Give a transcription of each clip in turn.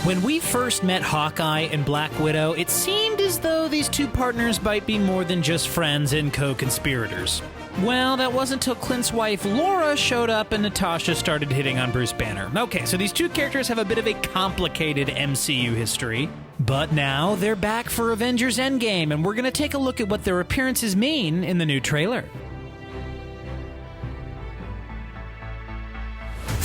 When we first met Hawkeye and Black Widow, it seemed as though these two partners might be more than just friends and co-conspirators. Well, that wasn't until Clint's wife Laura showed up and Natasha started hitting on Bruce Banner. Okay, so these two characters have a bit of a complicated MCU history, but now they're back for Avengers Endgame, and we're going to take a look at what their appearances mean in the new trailer.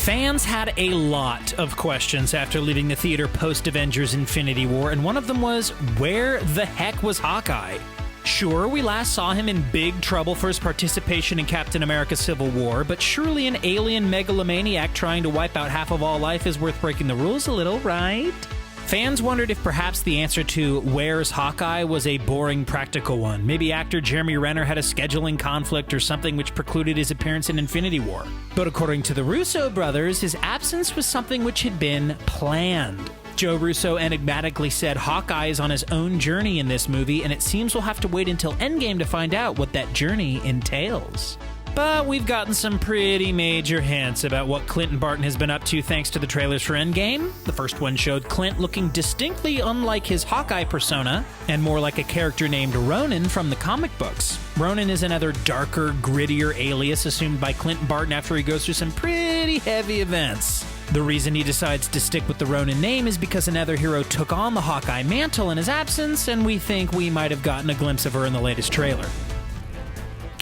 Fans had a lot of questions after leaving the theater post-Avengers Infinity War, and one of them was, where the heck was Hawkeye? Sure, we last saw him in big trouble for his participation in Captain America Civil War, but surely an alien megalomaniac trying to wipe out half of all life is worth breaking the rules a little, right? Fans wondered if perhaps the answer to where's Hawkeye was a boring practical one. Maybe actor Jeremy Renner had a scheduling conflict or something which precluded his appearance in Infinity War. But according to the Russo brothers, his absence was something which had been planned. Joe Russo enigmatically said Hawkeye is on his own journey in this movie, and it seems we'll have to wait until Endgame to find out what that journey entails. But we've gotten some pretty major hints about what Clint Barton has been up to thanks to the trailers for Endgame. The first one showed Clint looking distinctly unlike his Hawkeye persona, and more like a character named Ronin from the comic books. Ronin is another darker, grittier alias assumed by Clint Barton after he goes through some pretty heavy events. The reason he decides to stick with the Ronin name is because another hero took on the Hawkeye mantle in his absence, and we think we might have gotten a glimpse of her in the latest trailer.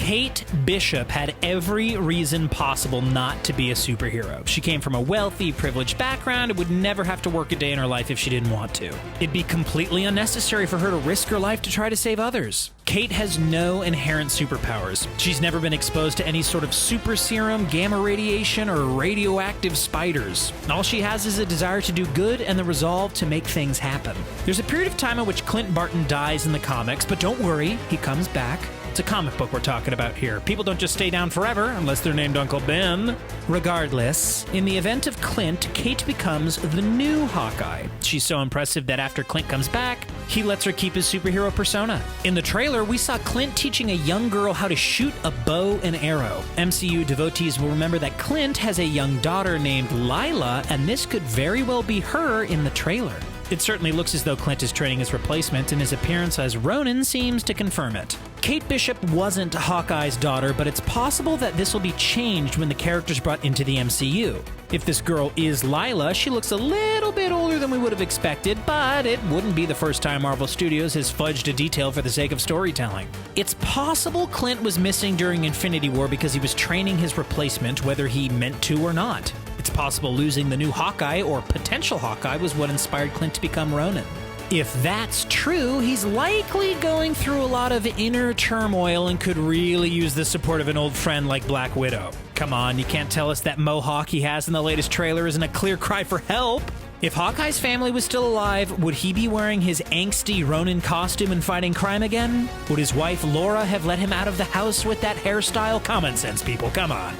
Kate Bishop had every reason possible not to be a superhero. She came from a wealthy, privileged background and would never have to work a day in her life if she didn't want to. It'd be completely unnecessary for her to risk her life to try to save others. Kate has no inherent superpowers. She's never been exposed to any sort of super serum, gamma radiation, or radioactive spiders. All she has is a desire to do good and the resolve to make things happen. There's a period of time in which Clint Barton dies in the comics, but don't worry, he comes back. It's a comic book we're talking about here. People don't just stay down forever unless they're named Uncle Ben. Regardless, in the event of Clint, Kate becomes the new Hawkeye. She's so impressive that after Clint comes back, he lets her keep his superhero persona. In the trailer, we saw Clint teaching a young girl how to shoot a bow and arrow. MCU devotees will remember that Clint has a young daughter named Lila, and this could very well be her in the trailer. It certainly looks as though Clint is training his replacement, and his appearance as Ronin seems to confirm it. Kate Bishop wasn't Hawkeye's daughter, but it's possible that this will be changed when the character's brought into the MCU. If this girl is Lila, she looks a little bit older than we would have expected, but it wouldn't be the first time Marvel Studios has fudged a detail for the sake of storytelling. It's possible Clint was missing during Infinity War because he was training his replacement, whether he meant to or not. It's possible losing the new Hawkeye, or potential Hawkeye, was what inspired Clint to become Ronin. If that's true, he's likely going through a lot of inner turmoil and could really use the support of an old friend like Black Widow. Come on, you can't tell us that mohawk he has in the latest trailer isn't a clear cry for help. If Hawkeye's family was still alive, would he be wearing his angsty Ronin costume and fighting crime again? Would his wife Laura have let him out of the house with that hairstyle? Common sense, people, come on.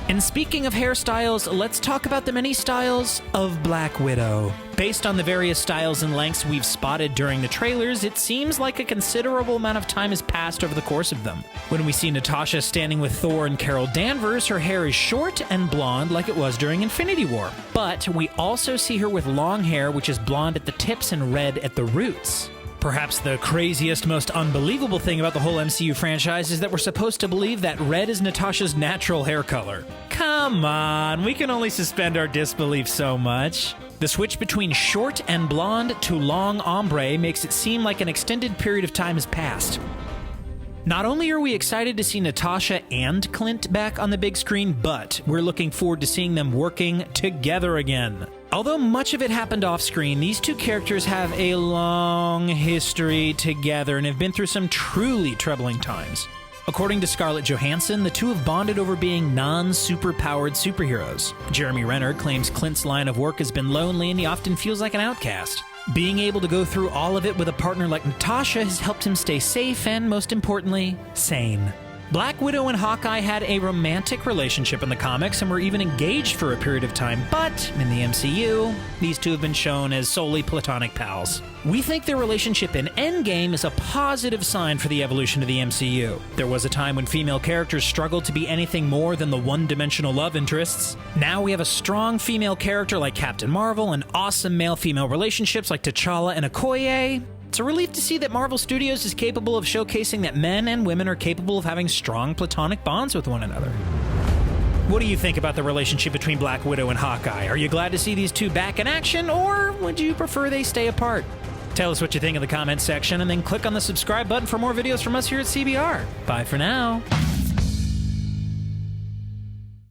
And speaking of hairstyles, let's talk about the many styles of Black Widow. Based on the various styles and lengths we've spotted during the trailers, it seems like a considerable amount of time has passed over the course of them. When we see Natasha standing with Thor and Carol Danvers, her hair is short and blonde like it was during Infinity War. But we also see her with long hair, which is blonde at the tips and red at the roots. Perhaps the craziest, most unbelievable thing about the whole MCU franchise is that we're supposed to believe that red is Natasha's natural hair color. Come on, we can only suspend our disbelief so much. The switch between short and blonde to long ombre makes it seem like an extended period of time has passed. Not only are we excited to see Natasha and Clint back on the big screen, but we're looking forward to seeing them working together again. Although much of it happened off-screen, these two characters have a long history together and have been through some truly troubling times. According to Scarlett Johansson, the two have bonded over being non-superpowered superheroes. Jeremy Renner claims Clint's line of work has been lonely and he often feels like an outcast. Being able to go through all of it with a partner like Natasha has helped him stay safe and, most importantly, sane. Black Widow and Hawkeye had a romantic relationship in the comics and were even engaged for a period of time, but in the MCU, these two have been shown as solely platonic pals. We think their relationship in Endgame is a positive sign for the evolution of the MCU. There was a time when female characters struggled to be anything more than the one-dimensional love interests. Now we have a strong female character like Captain Marvel and awesome male-female relationships like T'Challa and Okoye. It's a relief to see that Marvel Studios is capable of showcasing that men and women are capable of having strong platonic bonds with one another. What do you think about the relationship between Black Widow and Hawkeye? Are you glad to see these two back in action, or would you prefer they stay apart? Tell us what you think in the comments section, and then click on the subscribe button for more videos from us here at CBR. Bye for now.